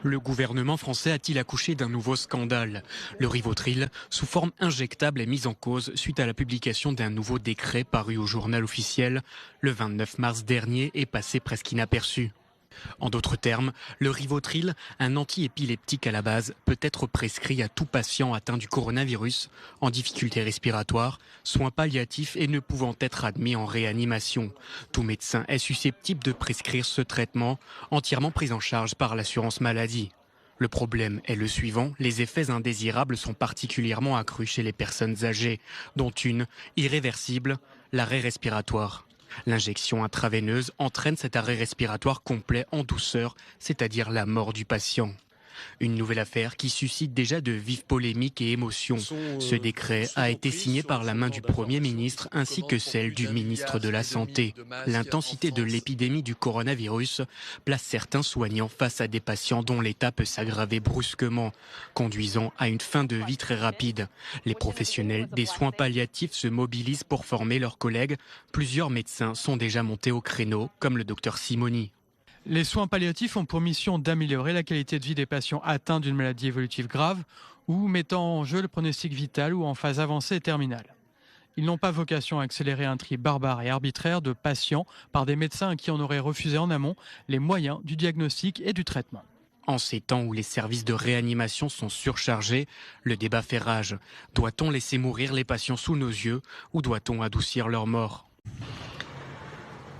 Le gouvernement français a-t-il accouché d'un nouveau scandale? Le Rivotril, sous forme injectable, est mis en cause suite à la publication d'un nouveau décret paru au journal officiel le 29 mars dernier et passé presque inaperçu. En d'autres termes, le Rivotril, un antiépileptique à la base, peut être prescrit à tout patient atteint du coronavirus, en difficulté respiratoire, soins palliatifs et ne pouvant être admis en réanimation. Tout médecin est susceptible de prescrire ce traitement, entièrement pris en charge par l'assurance maladie. Le problème est le suivant, les effets indésirables sont particulièrement accrus chez les personnes âgées, dont une, irréversible, l'arrêt respiratoire. L'injection intraveineuse entraîne cet arrêt respiratoire complet en douceur, c'est-à-dire la mort du patient. Une nouvelle affaire qui suscite déjà de vives polémiques et émotions. Ce décret a été signé par la main du Premier ministre ainsi que celle du ministre de la Santé. L'intensité de l'épidémie du coronavirus place certains soignants face à des patients dont l'état peut s'aggraver brusquement, conduisant à une fin de vie très rapide. Les professionnels des soins palliatifs se mobilisent pour former leurs collègues. Plusieurs médecins sont déjà montés au créneau, comme le docteur Simoni. Les soins palliatifs ont pour mission d'améliorer la qualité de vie des patients atteints d'une maladie évolutive grave ou mettant en jeu le pronostic vital ou en phase avancée et terminale. Ils n'ont pas vocation à accélérer un tri barbare et arbitraire de patients par des médecins à qui on aurait refusé en amont les moyens du diagnostic et du traitement. En ces temps où les services de réanimation sont surchargés, le débat fait rage. Doit-on laisser mourir les patients sous nos yeux ou doit-on adoucir leur mort?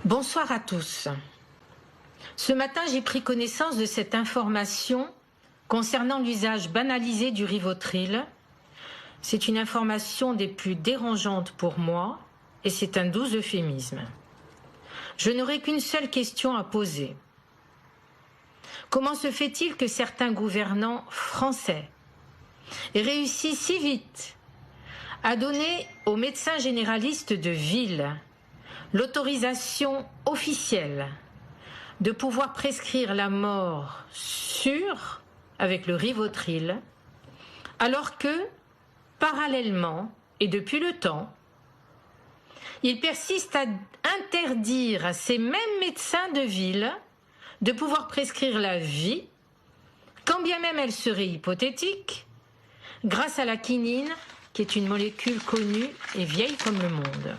Bonsoir à tous. Ce matin, j'ai pris connaissance de cette information concernant l'usage banalisé du Rivotril. C'est une information des plus dérangeantes pour moi et c'est un doux euphémisme. Je n'aurai qu'une seule question à poser. Comment se fait-il que certains gouvernants français aient réussi si vite à donner aux médecins généralistes de ville l'autorisation officielle de pouvoir prescrire la mort sûre avec le Rivotril, alors que, parallèlement, et depuis le temps, ils persistent à interdire à ces mêmes médecins de ville de pouvoir prescrire la vie, quand bien même elle serait hypothétique, grâce à la quinine, qui est une molécule connue et vieille comme le monde.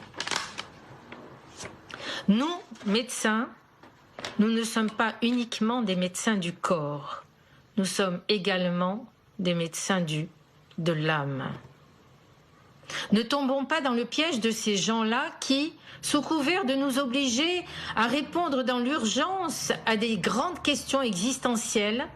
Nous, médecins, nous ne sommes pas uniquement des médecins du corps, nous sommes également des médecins de l'âme. Ne tombons pas dans le piège de ces gens-là qui, sous couvert de nous obliger à répondre dans l'urgence à des grandes questions existentielles,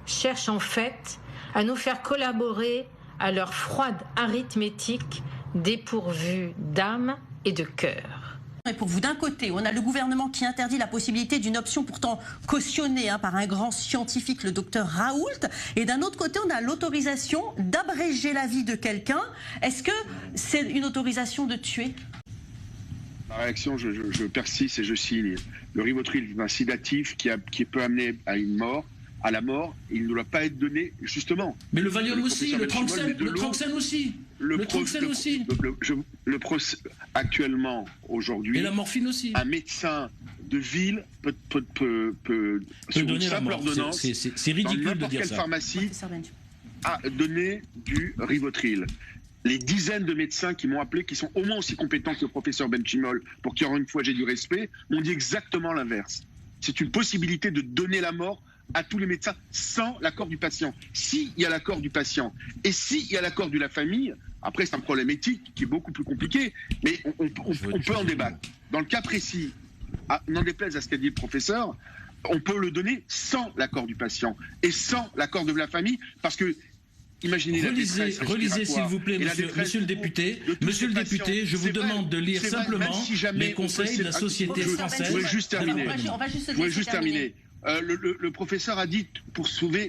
cherchent en fait à nous faire collaborer à leur froide arithmétique dépourvue d'âme et de cœur. Et pour vous, d'un côté, on a le gouvernement qui interdit la possibilité d'une option pourtant cautionnée par un grand scientifique, le docteur Raoult, et d'un autre côté, on a l'autorisation d'abréger la vie de quelqu'un. Est-ce que c'est une autorisation de tuer? Ma réaction, je persiste et je signe. Le Rivotril est un sédatif qui peut amener à une mort. À la mort, il ne doit pas être donné, justement. Mais le Valium aussi, le Tranxène aussi. Actuellement, aujourd'hui, et la morphine aussi. Un médecin de ville peut sur une simple ordonnance, c'est ridicule dans de n'importe dire quelle ça. pharmacie, à donner du Rivotril. Les dizaines de médecins qui m'ont appelé, qui sont au moins aussi compétents que le professeur Benchimol, pour qui, encore une fois, j'ai du respect, m'ont dit exactement l'inverse. C'est une possibilité de donner la mort à tous les médecins sans l'accord du patient. S'il y a l'accord du patient et s'il y a l'accord de la famille, après c'est un problème éthique qui est beaucoup plus compliqué, mais on peut en débattre. Dans le cas précis, n'en déplaise à ce qu'a dit le professeur, on peut le donner sans l'accord du patient et sans l'accord de la famille, parce que imaginez relisez s'il vous plaît, monsieur le député. Monsieur le député, je vous demande de lire simplement les conseils de la Société française. Je voudrais juste terminer. Le professeur a dit, pour sauver